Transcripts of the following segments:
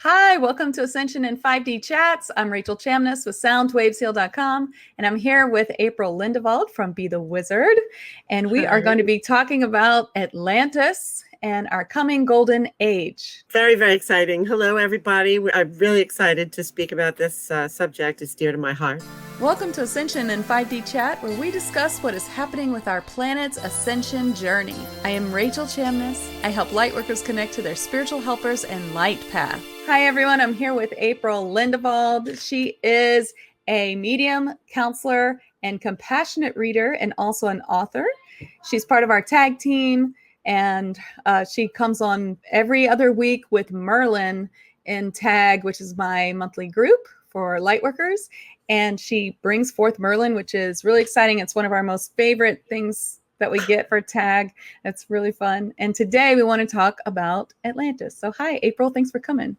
Hi, welcome to Ascension in 5D Chats. I'm Rachel Chamness with SoundWavesHeal.com, and I'm here with April Lindevald from Be the Wizard, and we are going to be talking about Atlantis and our coming Golden Age. Very, very exciting. Hello, everybody. I'm really excited to speak about this subject. It's dear to my heart. Welcome to Ascension in 5D Chat, where we discuss what is happening with our planet's ascension journey. I am Rachel Chamness. I help lightworkers connect to their spiritual helpers and light path. Hi, everyone. I'm here with April Lindevald. She is a medium, counselor, and compassionate reader, and also an author. She's part of our tag team, and she comes on every other week with Merlin in Tag, which is my monthly group for lightworkers. And she brings forth Merlin, which is really exciting. It's one of our most favorite things that we get for Tag. It's really fun. And today we want to talk about Atlantis. So hi, April. Thanks for coming.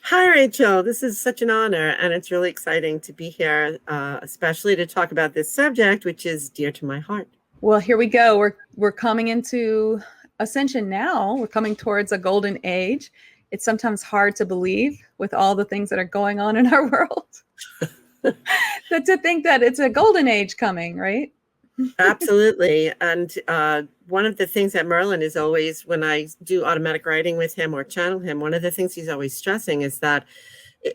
Hi, Rachel. This is such an honor, and it's really exciting to be here, especially to talk about this subject, which is dear to my heart. Well, here we go. We're coming into Ascension now. We're coming towards a golden age. It's sometimes hard to believe with all the things that are going on in our world. But to think that it's a golden age coming, right? Absolutely. And one of the things that Merlin is always, when I do automatic writing with him or channel him, one of the things he's always stressing is that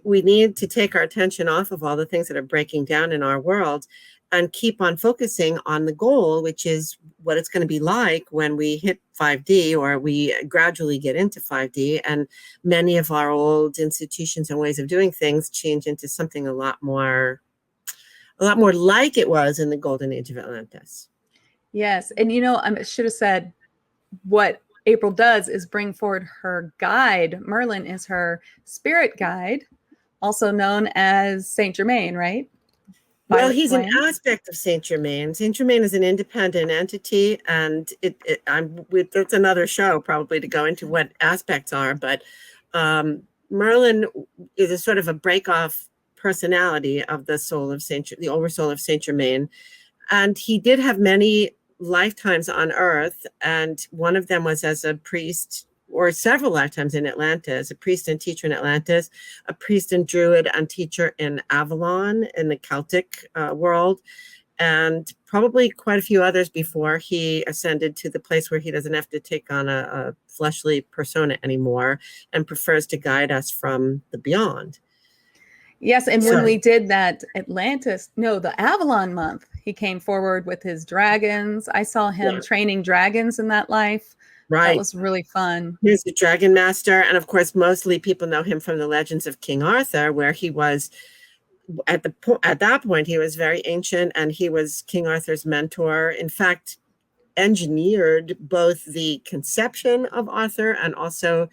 we need to take our attention off of all the things that are breaking down in our world and keep on focusing on the goal, which is what it's going to be like when we hit 5D or we gradually get into 5D. And many of our old institutions and ways of doing things change into something a lot more like it was in the Golden Age of Atlantis. Yes. And, I should have said what April does is bring forward her guide. Merlin is her spirit guide, also known as Saint Germaine, right? Well, he's an aspect of Saint Germaine. Saint Germaine is an independent entity, and that's another show probably to go into what aspects are. But Merlin is a sort of a break-off personality of the oversoul of Saint Germaine, and he did have many lifetimes on Earth, and one of them was as a priest, or several lifetimes in Atlantis, a priest and teacher in Atlantis, a priest and druid and teacher in Avalon in the Celtic world, and probably quite a few others before he ascended to the place where he doesn't have to take on a fleshly persona anymore and prefers to guide us from the beyond. Yes, and when we did that the Avalon month, he came forward with his dragons. I saw him training dragons in that life. Right. That was really fun. He's the dragon master. And of course, mostly people know him from the legends of King Arthur, where he was, at that point, he was very ancient and he was King Arthur's mentor. In fact, engineered both the conception of Arthur and also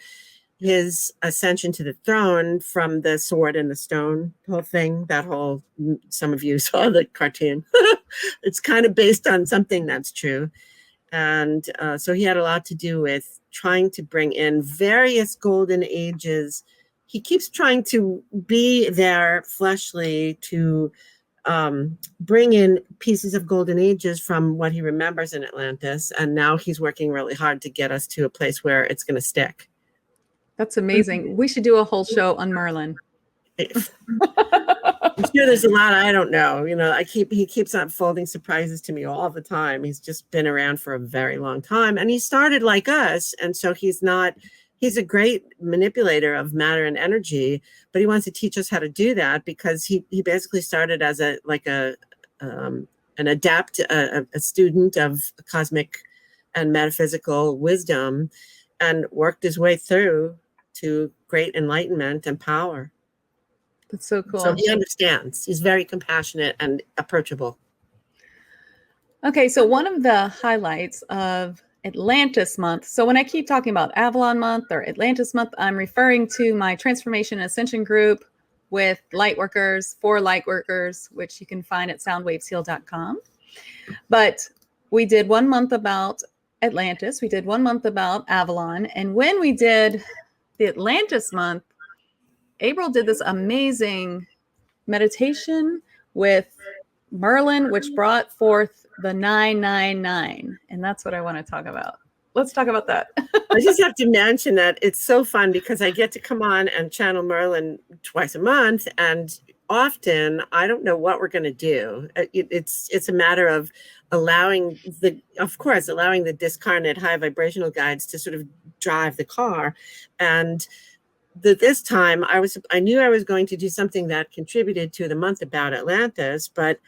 his ascension to the throne from the sword and the stone whole thing. Some of you saw the cartoon. It's kind of based on something that's true. And so he had a lot to do with trying to bring in various golden ages. He keeps trying to be there fleshly to bring in pieces of golden ages from what he remembers in Atlantis. And now he's working really hard to get us to a place where it's going to stick. That's amazing. We should do a whole show on Merlin. I'm sure there's a lot I don't know. He keeps unfolding surprises to me all the time. He's just been around for a very long time, and he started like us. And so he's a great manipulator of matter and energy, but he wants to teach us how to do that because he basically started as an adept, a student of cosmic and metaphysical wisdom, and worked his way through to great enlightenment and power. That's so cool. So he understands. He's very compassionate and approachable. Okay, so one of the highlights of Atlantis month. So when I keep talking about Avalon month or Atlantis month, I'm referring to my Transformation Ascension group with lightworkers, for lightworkers, which you can find at SoundWavesHeal.com. But we did 1 month about Atlantis. We did 1 month about Avalon. And when we did the Atlantis month, April did this amazing meditation with Merlin, which brought forth the 999. And that's what I want to talk about. Let's talk about that. I just have to mention that it's so fun because I get to come on and channel Merlin twice a month, and often I don't know what we're going to do. It's a matter of allowing the discarnate high vibrational guides to sort of drive the car. And this time I knew I was going to do something that contributed to the month about Atlantis, but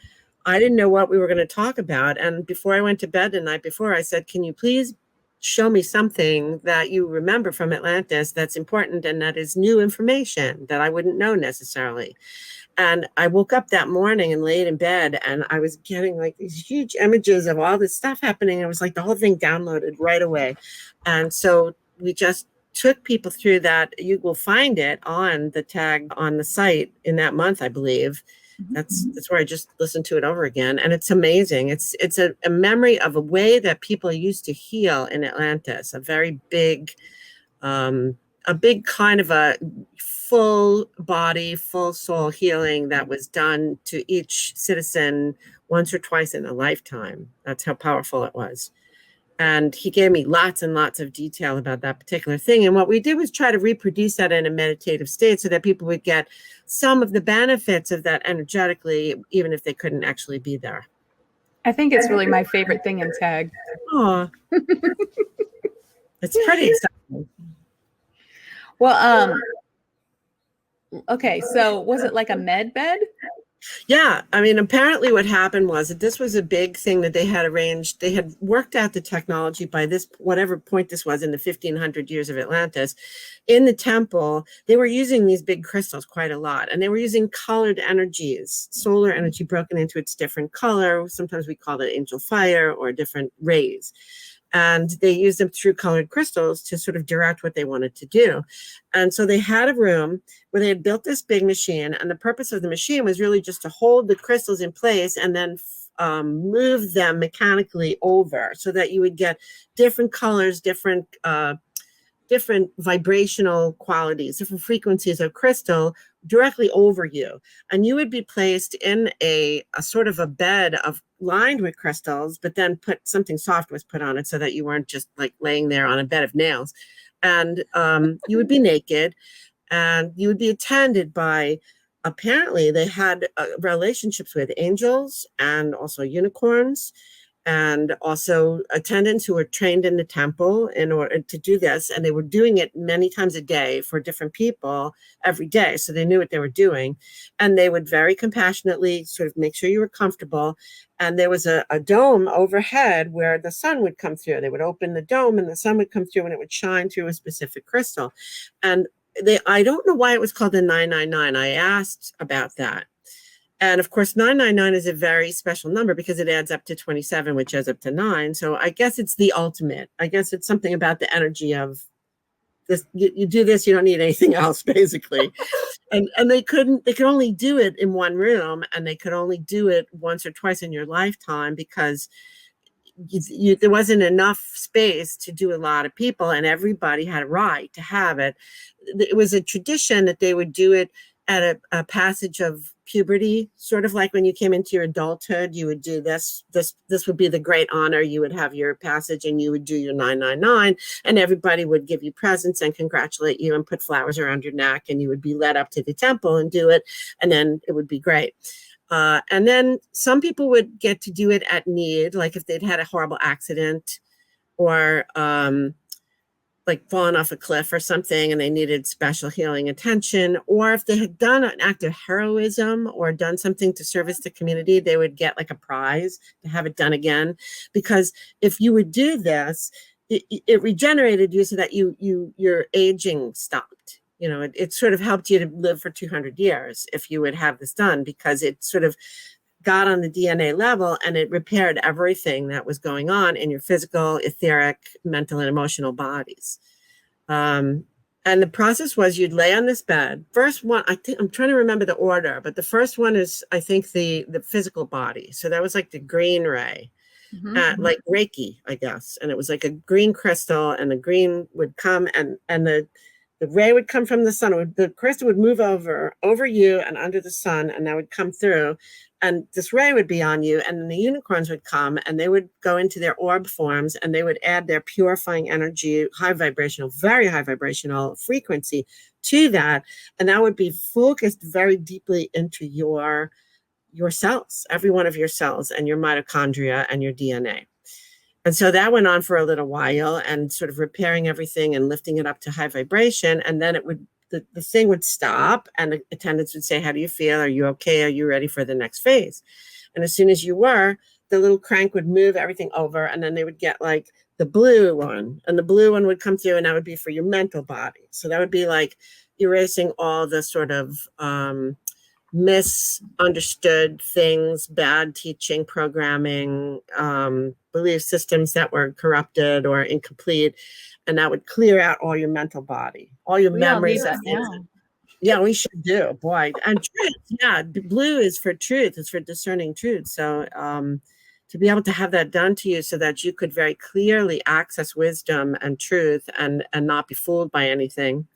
I didn't know what we were going to talk about. And before I went to bed the night before, I said, can you please show me something that you remember from Atlantis that's important and that is new information that I wouldn't know necessarily. And I woke up that morning and laid in bed, and I was getting like these huge images of all this stuff happening. It was like the whole thing downloaded right away. And so we just took people through that. You will find it on the tag on the site in that month, I believe. That's where I just listened to it over again. And it's amazing. It's a memory of a way that people used to heal in Atlantis, a very big, a big kind of a full body, full soul healing that was done to each citizen once or twice in a lifetime. That's how powerful it was. And he gave me lots and lots of detail about that particular thing. And what we did was try to reproduce that in a meditative state so that people would get some of the benefits of that energetically, even if they couldn't actually be there. I think it's really my favorite thing in tag. Oh, it's pretty exciting. Well, okay. So was it like a med bed? Yeah. I mean, apparently what happened was that this was a big thing that they had arranged. They had worked out the technology by this, whatever point this was in the 1500 years of Atlantis. In the temple, they were using these big crystals quite a lot, and they were using colored energies, solar energy broken into its different color. Sometimes we call it angel fire or different rays. And they used them through colored crystals to sort of direct what they wanted to do. And so they had a room where they had built this big machine. And the purpose of the machine was really just to hold the crystals in place and then move them mechanically over so that you would get different colors, different vibrational qualities, different frequencies of crystal directly over you. And you would be placed in a sort of a bed of lined with crystals, but then something soft was put on it so that you weren't just like laying there on a bed of nails. And you would be naked, and you would be attended by, apparently they had relationships with angels and also unicorns, and also attendants who were trained in the temple in order to do this. And they were doing it many times a day for different people every day. So they knew what they were doing. And they would very compassionately sort of make sure you were comfortable. And there was a dome overhead where the sun would come through. They would open the dome and the sun would come through, and it would shine through a specific crystal. And I don't know why it was called the 999. I asked about that. And of course, 999 is a very special number because it adds up to 27, which adds up to 9. So I guess it's the ultimate. I guess it's something about the energy of this. You do this, you don't need anything else, basically. and they could only do it in one room, and they could only do it once or twice in your lifetime because there wasn't enough space to do a lot of people, and everybody had a right to have it. It was a tradition that they would do it at a passage of puberty, sort of like when you came into your adulthood, you would do this would be the great honor. You would have your passage and you would do your 999, and everybody would give you presents and congratulate you and put flowers around your neck, and you would be led up to the temple and do it. And then it would be great. And then some people would get to do it at need, like if they'd had a horrible accident or like fallen off a cliff or something and they needed special healing attention, or if they had done an act of heroism or done something to service the community, they would get like a prize to have it done again. Because if you would do this, it regenerated you so that your aging stopped. You know, it sort of helped you to live for 200 years if you would have this done, because it sort of got on the DNA level and it repaired everything that was going on in your physical, etheric, mental, and emotional bodies. And the process was you'd lay on this bed. First one, I'm trying to remember the order, but the first one is, I think, the physical body. So that was like the green ray, like Reiki, I guess. And it was like a green crystal, and the green would come, and the ray would come from the sun. The crystal would move over you and under the sun, and that would come through. And this ray would be on you, and then the unicorns would come, and they would go into their orb forms, and they would add their purifying energy, high vibrational, very high vibrational frequency to that. And that would be focused very deeply into your cells, every one of your cells, and your mitochondria and your DNA. And so that went on for a little while, and sort of repairing everything and lifting it up to high vibration. And then the thing would stop, and the attendants would say, how do you feel? Are you okay? Are you ready for the next phase? And as soon as you were, the little crank would move everything over, and then they would get like the blue one, and the blue one would come through, and that would be for your mental body. So that would be like erasing all the sort of misunderstood things, bad teaching, programming, belief systems that were corrupted or incomplete, and that would clear out all your mental body, all your memories. Yeah, we should do, boy. And truth, yeah, blue is for truth. It's for discerning truth. So to be able to have that done to you so that you could very clearly access wisdom and truth and not be fooled by anything,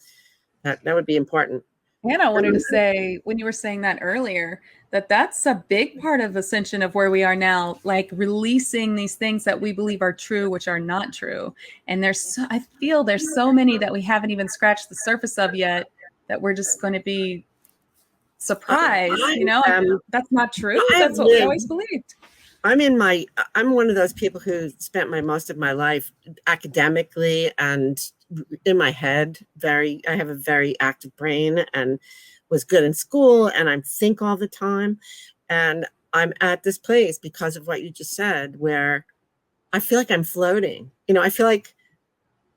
that would be important. And I wanted to say, when you were saying that earlier, that's a big part of Ascension, of where we are now, like releasing these things that we believe are true, which are not true. And I feel there's so many that we haven't even scratched the surface of yet, that we're just going to be surprised, that's not true. That's what we always believed. I'm one of those people who spent most of my life academically and in my head. I have a very active brain and was good in school, and I think all the time. And I'm at this place because of what you just said, where I feel like I'm floating. I feel like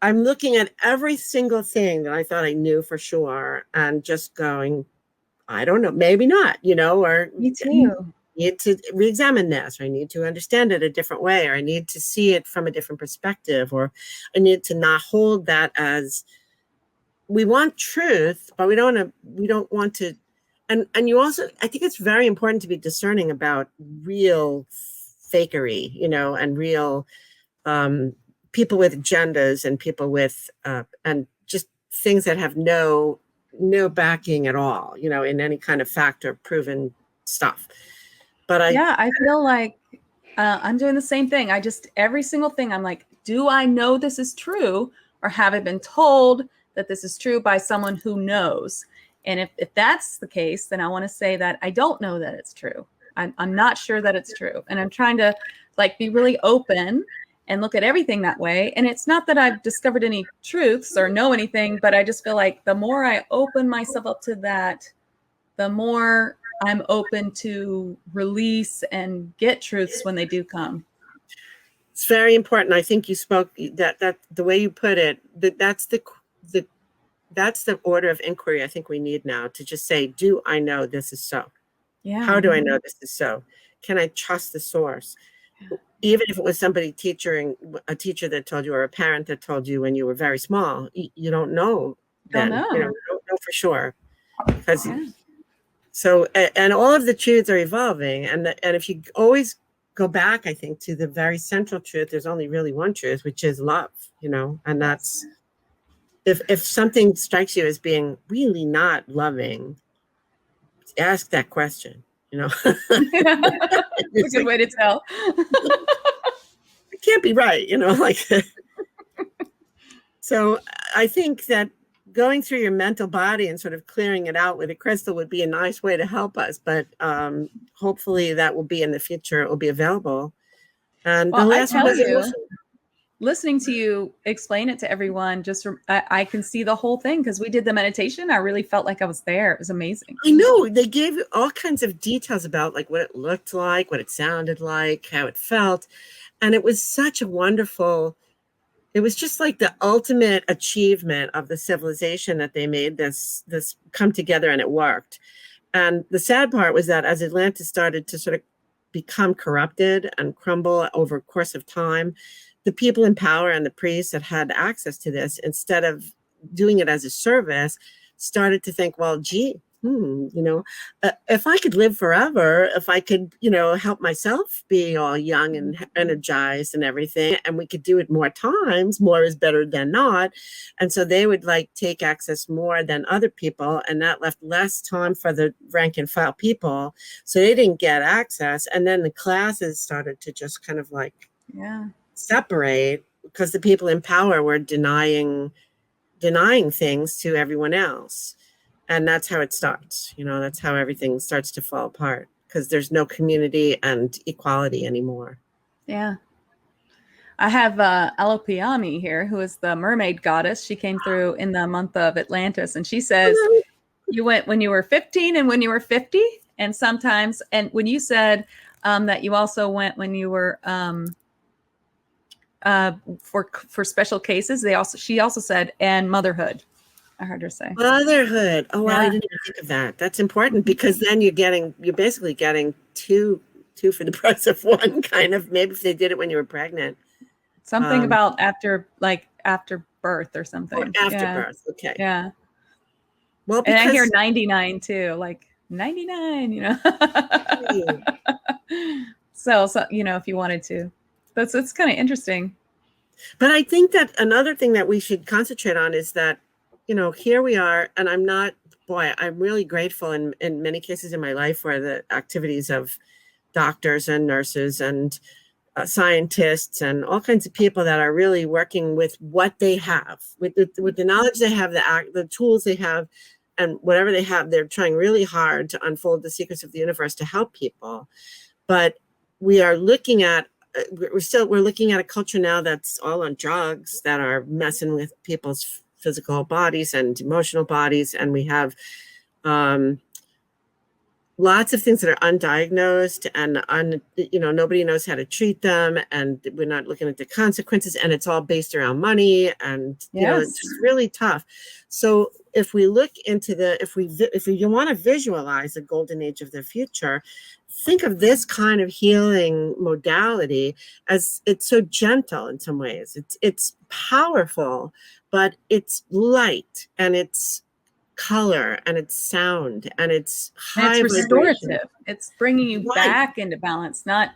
I'm looking at every single thing that I thought I knew for sure and just going, I don't know, maybe not, or me too. Need to re-examine this, or I need to understand it a different way, or I need to see it from a different perspective, or I need to not hold that as, we want truth, but we don't want to. And you also, I think it's very important to be discerning about real fakery, and real people with agendas, and people with and just things that have no backing at all, in any kind of fact or proven stuff. But I feel like I'm doing the same thing. Every single thing, I'm like, do I know this is true, or have I been told that this is true by someone who knows? And if that's the case, then I want to say that I don't know that it's true. I'm not sure that it's true. And I'm trying to be really open and look at everything that way. And it's not that I've discovered any truths or know anything, but I just feel like the more I open myself up to that, the more I'm open to release and get truths when they do come. It's very important. I think you spoke that the way you put it, that's the order of inquiry I think we need now, to just say, do I know this is so? Yeah. How do I know this is so? Can I trust the source? Yeah. Even if it was a teacher that told you, or a parent that told you when you were very small, you don't know then. Don't know. You don't know for sure. Because so, and all of the truths are evolving. And if you always go back, I think, to the very central truth, there's only really one truth, which is love, and that's, if something strikes you as being really not loving, ask that question, It's a good way to tell. It can't be right, So I think that going through your mental body and sort of clearing it out with a crystal would be a nice way to help us. But hopefully that will be in the future. It will be available. And the last one was listening to you explain it to everyone, I can see the whole thing, because we did the meditation. I really felt like I was there. It was amazing. I know. They gave all kinds of details about what it looked like, what it sounded like, how it felt. And it was such a wonderful, it was just like the ultimate achievement of the civilization that they made this come together, and it worked. And the sad part was that as Atlantis started to sort of become corrupted and crumble over a course of time, the people in power and the priests that had access to this, instead of doing it as a service, started to think, well, gee, if I could live forever, if I could, help myself be all young and energized and everything, and we could do it more times, more is better than not. And so they would like take access more than other people, and that left less time for the rank and file people. So they didn't get access. And then the classes started to just kind of like separate because the people in power were denying things to everyone else. And that's how it starts. That's how everything starts to fall apart because there's no community and equality anymore. Yeah. I have Alopiani here, who is the mermaid goddess. She came through in the month of Atlantis, and she says you went when you were 15 and when you were 50, and sometimes, and when you said that you also went when you were for special cases, she also said, and motherhood. I heard her say motherhood. Oh, wow, I didn't even think of that. That's important because then you're basically getting two for the price of one, kind of. Maybe if they did it when you were pregnant. Something about after birth or something. Or after birth. Okay. Yeah. Well, and I hear 99 too, like 99, So, if you wanted to, it's kind of interesting. But I think that another thing that we should concentrate on is that, here we are, and I'm really grateful in many cases in my life for the activities of doctors and nurses and scientists and all kinds of people that are really working with what they have, with the knowledge they have, the tools they have, and whatever they have. They're trying really hard to unfold the secrets of the universe to help people. But we are looking at we're looking at a culture now that's all on drugs that are messing with people's physical bodies and emotional bodies, and we have lots of things that are undiagnosed and nobody knows how to treat them, and we're not looking at the consequences, and it's all based around money, and it's just really tough. So if we look into if you want to visualize the golden age of the future, think of this kind of healing modality as it's so gentle in some ways. It's powerful, but it's light and it's color and it's sound and it's high and it's restorative. vibration. It's bringing you back into balance, not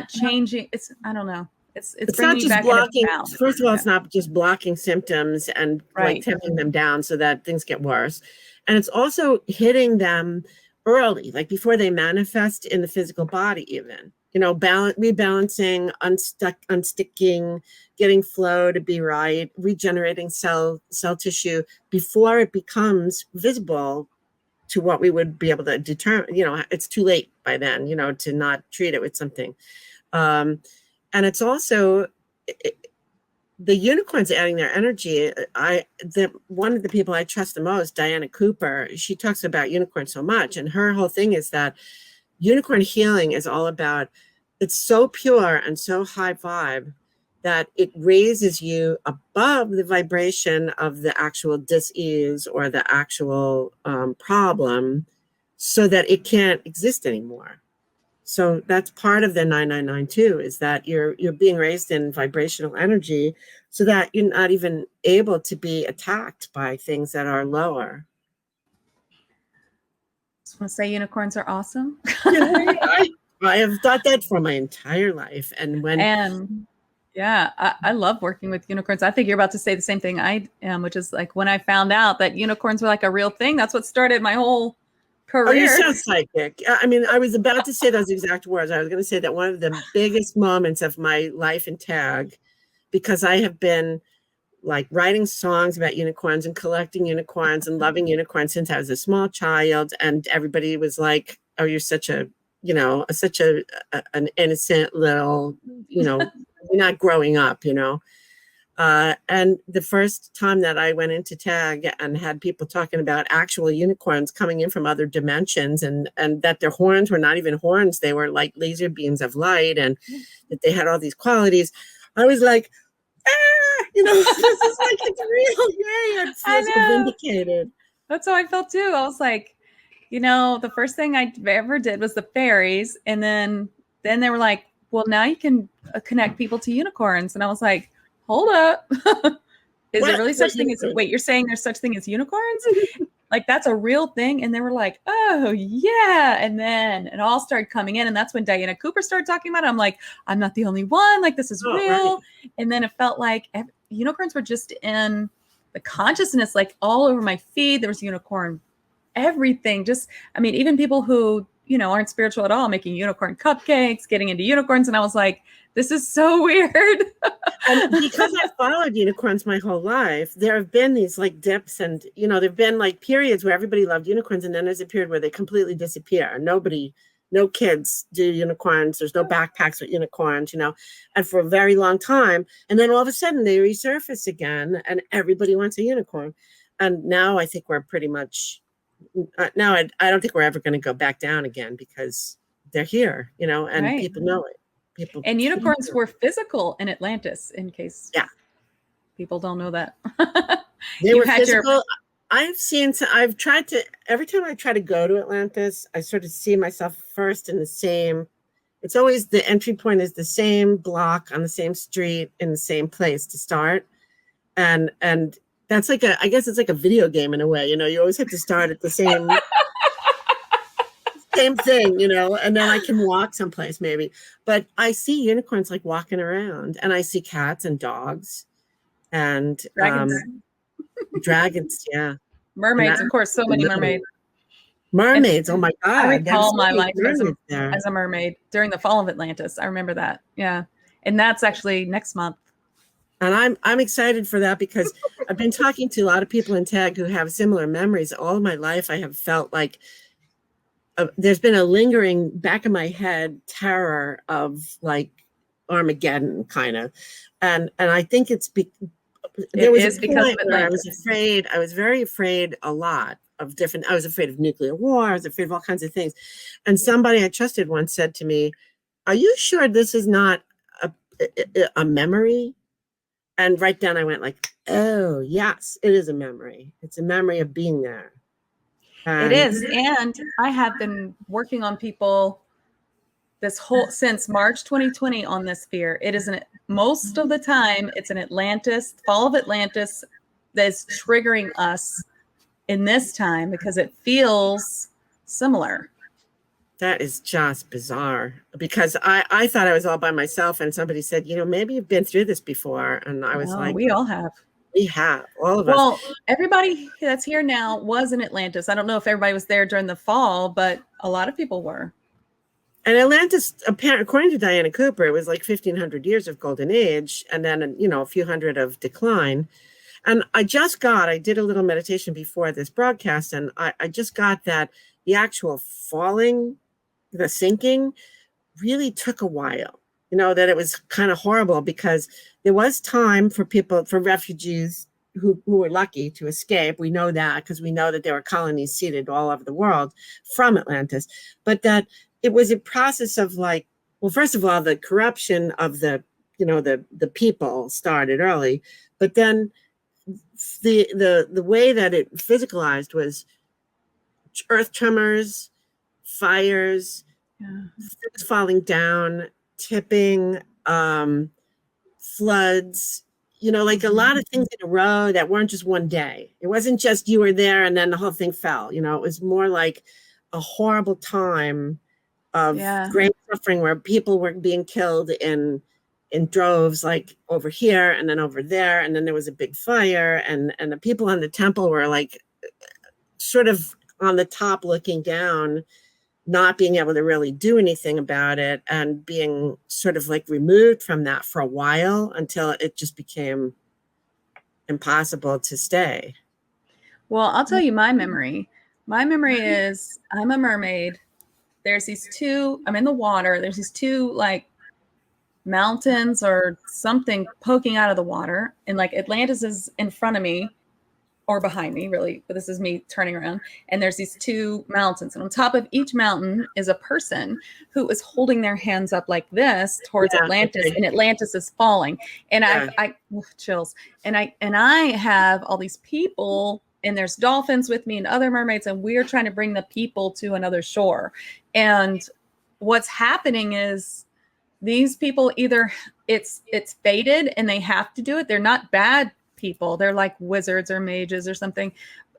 changing. It's I don't know. It's bringing not you just back blocking. into balance. First of all, it's not just blocking symptoms and like temping them down so that things get worse, and it's also hitting them early, like before they manifest in the physical body, even, rebalancing, unsticking, getting flow to be right, regenerating cell tissue before it becomes visible to what we would be able to determine. It's too late by then, to not treat it with something. And it's also the unicorns adding their energy. One of the people I trust the most, Diana Cooper, she talks about unicorns so much, and her whole thing is that unicorn healing is all about, it's so pure and so high vibe that it raises you above the vibration of the actual dis-ease or the actual problem, so that it can't exist anymore. So that's part of the 9992, is that you're being raised in vibrational energy so that you're not even able to be attacked by things that are lower. Just want to say unicorns are awesome. I have thought that for my entire life. I love working with unicorns. I think you're about to say the same thing I am, which is like when I found out that unicorns were like a real thing, that's what started my whole career. Oh, you're so psychic. I mean, I was about to say those exact words. I was going to say that one of the biggest moments of my life in tag, because I have been like writing songs about unicorns and collecting unicorns and loving unicorns since I was a small child. And everybody was like, oh, you're such an innocent little, you're not growing up, and the first time that I went into tag and had people talking about actual unicorns coming in from other dimensions, and that their horns were not even horns, they were like laser beams of light, and that they had all these qualities, I was like, this is like, it's real. Yay, I feel so vindicated. That's how I felt too. I was like, the first thing I ever did was the fairies, and then they were like, well, now you can connect people to unicorns, and I was like, hold up. Is there really such thing as, wait, you're saying there's such thing as unicorns? Like, that's a real thing. And they were like, oh, yeah. And then it all started coming in. And that's when Diana Cooper started talking about it. I'm like, I'm not the only one. Like, this is Oh, real. right. And then it felt like unicorns were just in the consciousness, like all over my feed. There was unicorn everything. Just, I mean, even people who, aren't spiritual at all, making unicorn cupcakes, getting into unicorns. And I was like, this is so weird. And because I followed unicorns my whole life, there have been these like dips and, there've been like periods where everybody loved unicorns. And then there's a period where they completely disappear. No kids do unicorns. There's no backpacks with unicorns, and for a very long time. And then all of a sudden they resurface again and everybody wants a unicorn. And now I think we're pretty much, now I don't think we're ever going to go back down again because they're here, and Right. people know it. And unicorns were physical in Atlantis, in case people don't know that. They were physical. I've tried to, every time I try to go to Atlantis, I sort of see myself first in the same, it's always the entry point is the same block on the same street in the same place to start. And that's like I guess it's like a video game in a way, you always have to start at the same thing, and then I can walk someplace maybe. But I see unicorns like walking around, and I see cats and dogs and dragons, yeah. Mermaids, of course, so many mermaids. Mermaids, oh my God. I recall my life as a mermaid during the fall of Atlantis. I remember that. Yeah. And that's actually next month. And I'm excited for that because I've been talking to a lot of people in tag who have similar memories. All of my life, I have felt like there's been a lingering back of my head terror of like Armageddon kind of. And I think there was a point where I was afraid. I was very afraid a lot of I was afraid of nuclear war. I was afraid of all kinds of things. And somebody I trusted once said to me, are you sure this is not a memory? And right then I went like, oh, yes, it is a memory. It's a memory of being there. It is. And I have been working on people since March 2020 on this fear. It is most of the time, it's an fall of Atlantis that's triggering us in this time because it feels similar. That is just bizarre because I thought I was all by myself and somebody said, maybe you've been through this before. And I was like, we all have. We have, all of us. Well, everybody that's here now was in Atlantis. I don't know if everybody was there during the fall, but a lot of people were. And Atlantis, according to Diana Cooper, it was like 1,500 years of Golden Age and then, a few hundred of decline. And I did a little meditation before this broadcast, and I just got that the actual falling, the sinking really took a while, that it was kind of horrible because there was time for refugees who were lucky to escape. We know that because we know that there were colonies seeded all over the world from Atlantis, but that it was a process of like, well, first of all, the corruption of the people started early, but then the way that it physicalized was earth tremors, fires, things falling down, tipping, floods, like a lot of things in a row that weren't just one day. It wasn't just you were there and then the whole thing fell. It was more like a horrible time of great suffering where people were being killed in droves, like over here and then over there. And then there was a big fire and the people on the temple were like sort of on the top looking down, not being able to really do anything about it and being sort of like removed from that for a while until it just became impossible to stay. Well, I'll tell you my memory. My memory is I'm a mermaid. I'm in the water. There's these two like mountains or something poking out of the water. And like Atlantis is in front of me or behind me, really, but this is me turning around. And there's these two mountains. And on top of each mountain is a person who is holding their hands up like this towards Atlantis. Okay. And Atlantis is falling. And I chills. And I have all these people, and there's dolphins with me and other mermaids, and we're trying to bring the people to another shore. And what's happening is these people either it's fated and they have to do it. They're not bad people. They're like wizards or mages or something.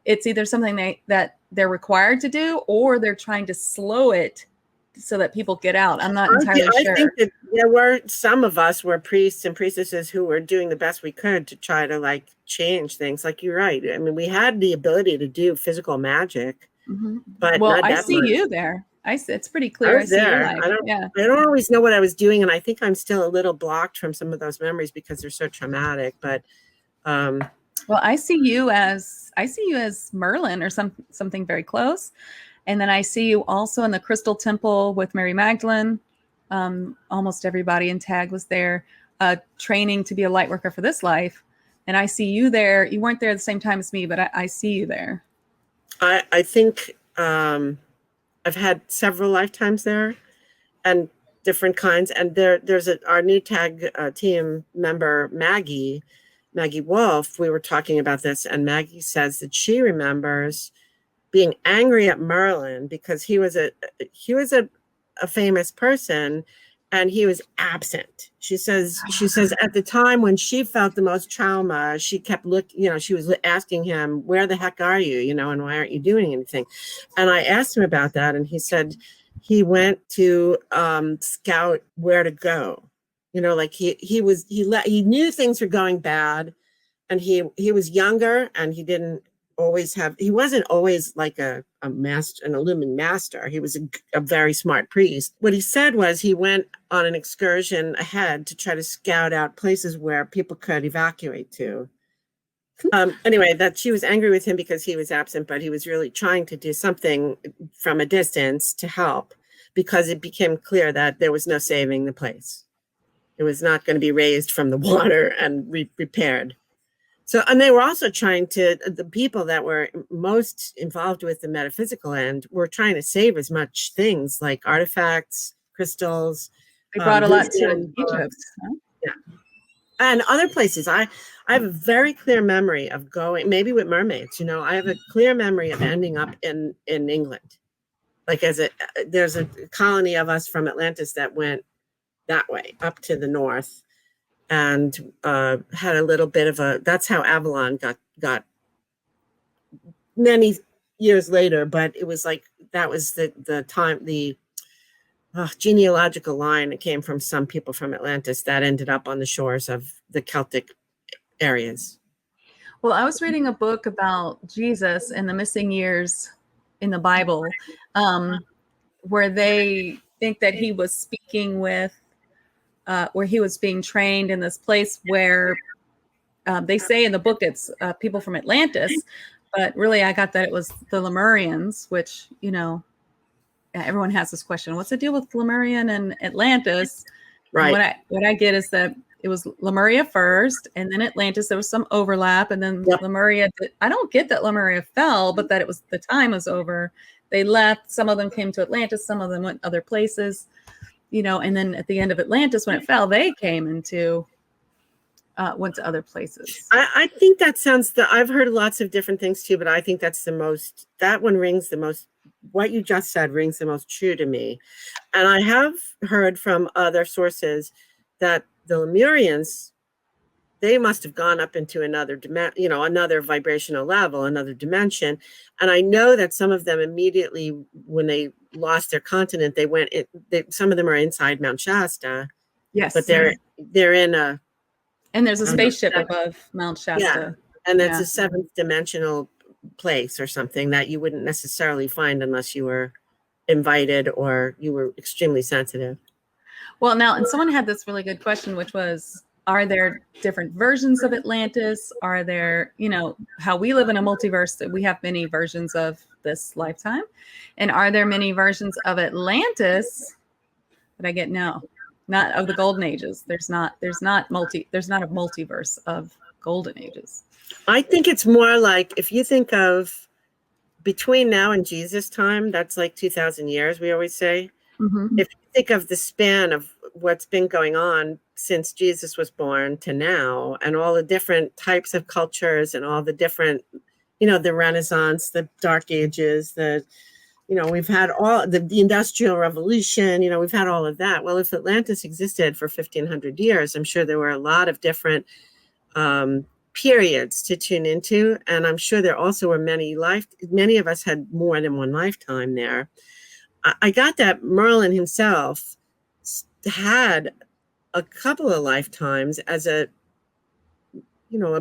it's either something that they're required to do, or they're trying to slow it so that people get out. I'm not entirely sure. I think that there were some of us were priests and priestesses who were doing the best we could to try to like change things. Like you're right. I mean, we had the ability to do physical magic, but well, not I that see much. you there. It's pretty clear. I was there. I don't always know what I was doing, and I think I'm still a little blocked from some of those memories because they're so traumatic. But well, I see you as Merlin or something very close. And then I see you also in the Crystal Temple with Mary Magdalene. Almost everybody in TAG was there, training to be a light worker for this life. And I see you there. You weren't there at the same time as me, but I see you there. I think I've had several lifetimes there, and different kinds. And there's our new TAG team member, Maggie Wolf. We were talking about this, and Maggie says that she remembers being angry at Merlin because he was a famous person and he was absent. She says at the time when she felt the most trauma, she kept looking, she was asking him, where the heck are you, and why aren't you doing anything? And I asked him about that, and he said he went to scout where to go. Like he knew things were going bad, and he was younger, and he wasn't always like an illumined master. He was a very smart priest. What he said was he went on an excursion ahead to try to scout out places where people could evacuate to. Anyway, that she was angry with him because he was absent, but he was really trying to do something from a distance to help, because it became clear that there was no saving the place. It was not going to be raised from the water and repaired. So, and they were also the people that were most involved with the metaphysical end were trying to save as much things like artifacts, crystals. They brought a lot to Egypt. Huh? Yeah. And other places. I have a very clear memory of going, maybe with mermaids, I have a clear memory of ending up in England. Like there's a colony of us from Atlantis that went that way up to the north. And had a little bit of that's how Avalon got many years later, but it was like, that was the time, the genealogical line that came from some people from Atlantis that ended up on the shores of the Celtic areas. Well, I was reading a book about Jesus and the missing years in the Bible, where they think that he was speaking with, where he was being trained in this place where they say in the book it's people from Atlantis, but really I got that it was the Lemurians, which, everyone has this question, what's the deal with Lemurian and Atlantis? Right. And what I get is that it was Lemuria first, and then Atlantis, there was some overlap, and then Lemuria, I don't get that Lemuria fell, but that the time was over. They left, some of them came to Atlantis, some of them went other places. And then at the end of Atlantis, when it fell, they came went to other places. I think that I've heard lots of different things too, but I think that one rings the most, what you just said rings the most true to me. And I have heard from other sources that the Lemurians, they must have gone up into another another vibrational level, another dimension. And I know that some of them immediately, when they lost their continent, they went. Some of them are inside Mount Shasta. Yes, but they're in a. And there's a spaceship above Mount Shasta. Yeah, and it's a seventh dimensional place or something that you wouldn't necessarily find unless you were invited or you were extremely sensitive. Well, now, and someone had this really good question, which was, are there different versions of Atlantis? Are there, how we live in a multiverse, that we have many versions of this lifetime? And are there many versions of Atlantis? But I get no, not of the Golden Ages. There's not a multiverse of Golden Ages. I think it's more like, if you think of between now and Jesus time, that's like 2,000 years, we always say. Mm-hmm. If you think of the span of what's been going on since Jesus was born to now, and all the different types of cultures and all the different, the Renaissance, the Dark Ages, we've had all the Industrial Revolution, we've had all of that. Well, if Atlantis existed for 1,500 years, I'm sure there were a lot of different periods to tune into, and I'm sure there also were many of us had more than one lifetime there. I got that Merlin himself had a couple of lifetimes as a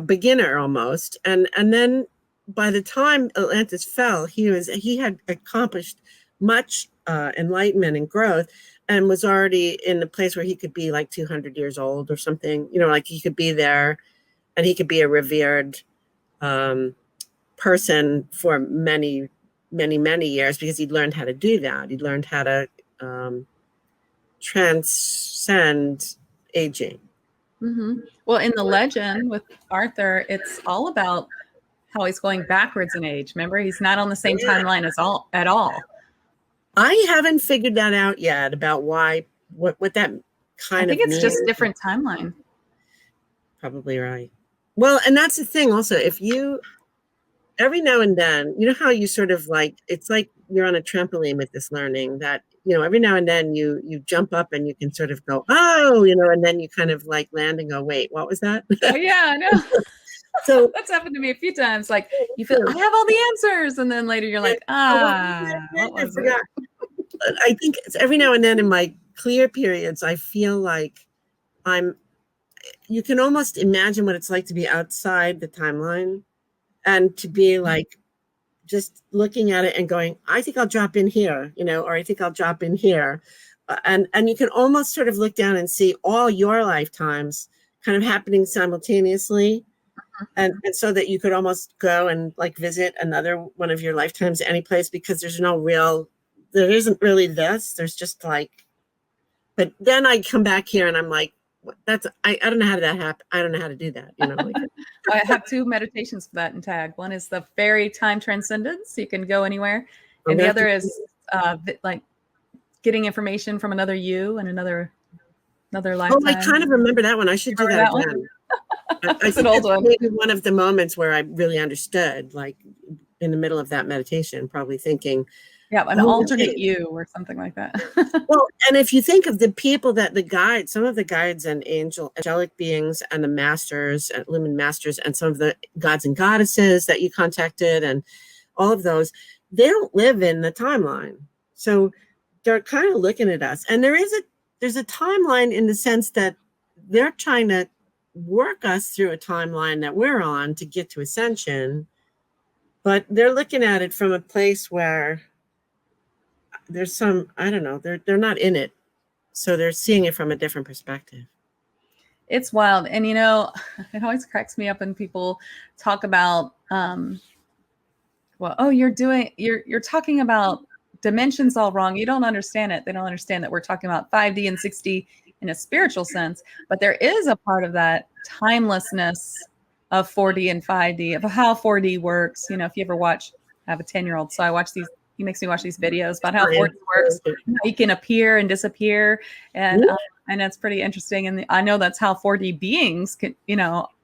beginner almost, and then by the time Atlantis fell, he had accomplished much enlightenment and growth, and was already in the place where he could be like 200 years old or something, like he could be there and he could be a revered person for many, many, many years, because he'd learned how to do that. He'd learned how to transcend aging. Mm-hmm. Well, in the legend with Arthur, it's all about how he's going backwards in age. Remember, he's not on the same timeline at all. I haven't figured that out yet about why, what that kind of I think it's means. just different timeline. Probably right. Well, and that's the thing also, if you, every now and then, how you sort of like, it's like you're on a trampoline with this learning that, every now and then you jump up and you can sort of go, oh, and then you kind of like land and go, wait, what was that? Oh, yeah, I know. So that's happened to me a few times. Like, you feel, I have all the answers. And then later you're like, what was it? I think it's every now and then in my clear periods, I feel like you can almost imagine what it's like to be outside the timeline and to be like, just looking at it and going, I think I'll drop in here, or I think I'll drop in here. And you can almost sort of look down and see all your lifetimes kind of happening simultaneously. And so that you could almost go and like visit another one of your lifetimes any place, because there isn't really this. There's just like, but then I come back here and I'm like, I don't know how that happen. I don't know how to do that. I have 2 meditations for that in TAG. One is the fairy time transcendence. You can go anywhere. And the other is like getting information from another you and another lifetime. Oh, I kind of remember that one. I should do that again. I think that's maybe one of the moments where I really understood, like in the middle of that meditation, probably thinking, yeah, an alternate you or something like that. Well, and if you think of the people that some of the guides and angelic beings and the masters and lumen masters and some of the gods and goddesses that you contacted and all of those, they don't live in the timeline. So they're kind of looking at us. And there's a timeline in the sense that they're trying to work us through a timeline that we're on to get to Ascension. But they're looking at it from a place where there's some, I don't know, they're not in it. So they're seeing it from a different perspective. It's wild. And, it always cracks me up when people talk about, you're talking about dimensions all wrong. You don't understand it. They don't understand that we're talking about 5D and 6D in a spiritual sense. But there is a part of that timelessness of 4D and 5D, of how 4D works. If you ever I have a 10-year-old, so he makes me watch these videos about how 4D works. He can appear and disappear, and that's pretty interesting. And I know that's how 4D beings can,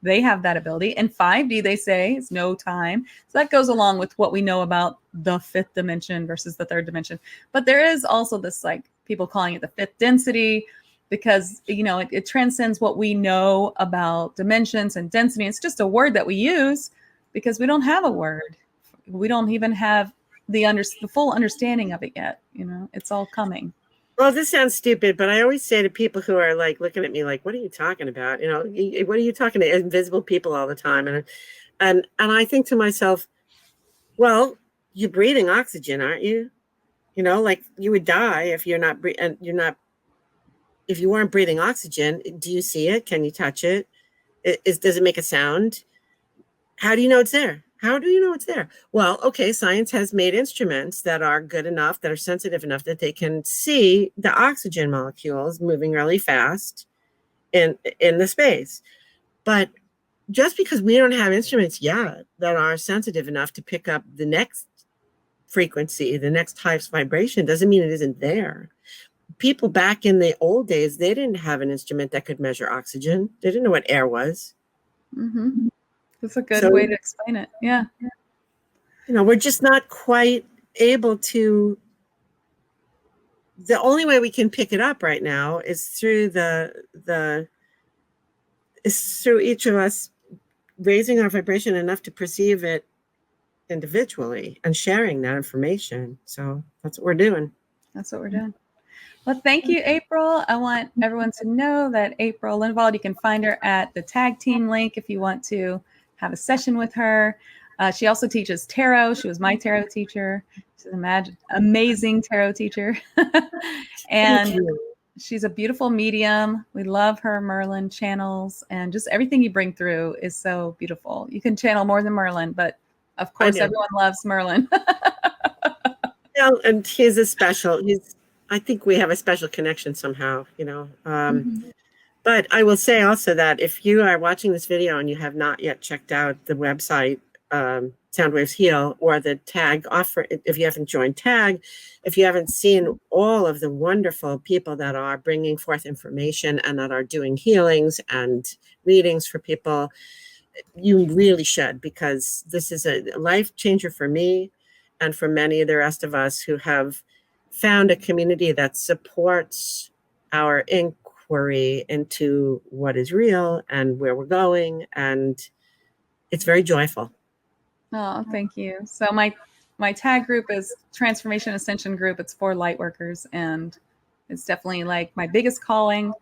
they have that ability. And 5D, they say, is no time. So that goes along with what we know about the 5th dimension versus the 3rd dimension. But there is also this, like, people calling it the 5th density, because it transcends what we know about dimensions and density. It's just a word that we use because we don't have a word. We don't even have the full understanding of it yet. It's all coming. Well, this sounds stupid, but I always say to people who are like looking at me like, what are you talking about? What are you talking to invisible people all the time? And I think to myself, well, you're breathing oxygen, aren't you? Like you would die if if you weren't breathing oxygen. Do you see it? Can you touch it? Does it make a sound? How do you know it's there? How do you know it's there? Well, okay, science has made instruments that are good enough, that are sensitive enough that they can see the oxygen molecules moving really fast in the space. But just because we don't have instruments yet that are sensitive enough to pick up the next frequency, the next highest vibration, doesn't mean it isn't there. People back in the old days, they didn't have an instrument that could measure oxygen. They didn't know what air was. Mm-hmm. That's a good way to explain it. Yeah. We're just not quite able to. The only way we can pick it up right now is through through each of us raising our vibration enough to perceive it individually and sharing that information. So that's what we're doing. That's what we're doing. Well, thank you, April. I want everyone to know that April Lindevald, you can find her at the tag team link if you want to have a session with her. She also teaches tarot. She was my tarot teacher. She's an amazing tarot teacher. And she's a beautiful medium. We love her Merlin channels, and just everything you bring through is so beautiful. You can channel more than Merlin, but of course everyone loves Merlin. Yeah, and he's I think we have a special connection somehow, you know. But I will say also that if you are watching this video and you have not yet checked out the website, Soundwaves Heal, or the tag offer, if you haven't joined tag, if you haven't seen all of the wonderful people that are bringing forth information and that are doing healings and readings for people, you really should, because this is a life changer for me and for many of the rest of us who have found a community that supports our inquiry into what is real and where we're going. And it's very joyful. Oh, thank you. So my tag group is Transformation Ascension group. It's for light workers, and it's definitely like my biggest calling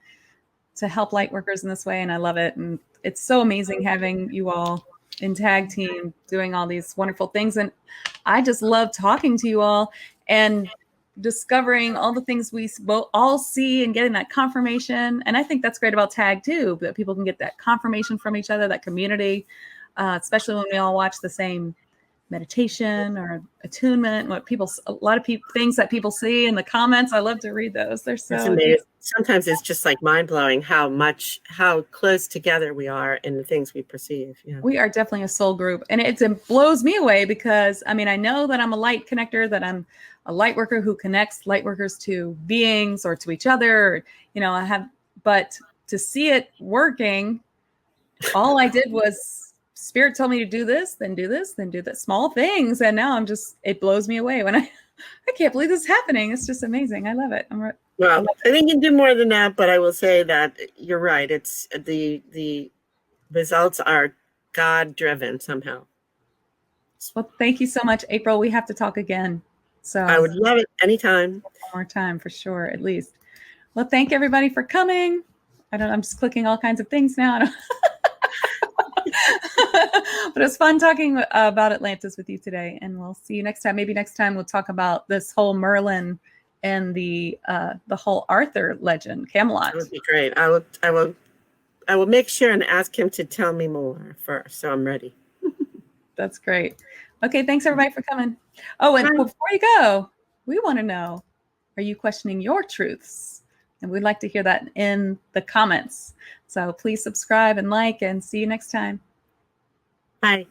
to help light workers in this way. And I love it. And it's so amazing having you all in tag team doing all these wonderful things. And I just love talking to you all and discovering all the things we all see and getting that confirmation. And I think that's great about tag too, that people can get that confirmation from each other, that community, especially when we all watch the same meditation or attunement, a lot of things that people see in the comments. I love to read those. They're so amazing. Sometimes it's just like mind-blowing how close together we are in the things we perceive. Yeah. We are definitely a soul group, and it blows me away because I know that I'm a light connector, that I'm a light worker who connects light workers to beings or to each other, but to see it working, all I did was Spirit told me to do this, then do this, then do that, small things. And now it blows me away when I can't believe this is happening. It's just amazing. I love it. Well, I think you can do more than that, but I will say that you're right. It's the results are God driven somehow. Well, thank you so much, April. We have to talk again. So I would love it anytime. One more time for sure, at least. Well, thank everybody for coming. I'm just clicking all kinds of things now. But it was fun talking about Atlantis with you today, and we'll see you next time. Maybe next time we'll talk about this whole Merlin and the whole Arthur legend, Camelot. That would be great. I will make sure and ask him to tell me more first, so I'm ready. That's great. Okay, thanks everybody for coming. Oh, and before you go, we want to know, are you questioning your truths? And we'd like to hear that in the comments. So please subscribe and like, and see you next time. Bye.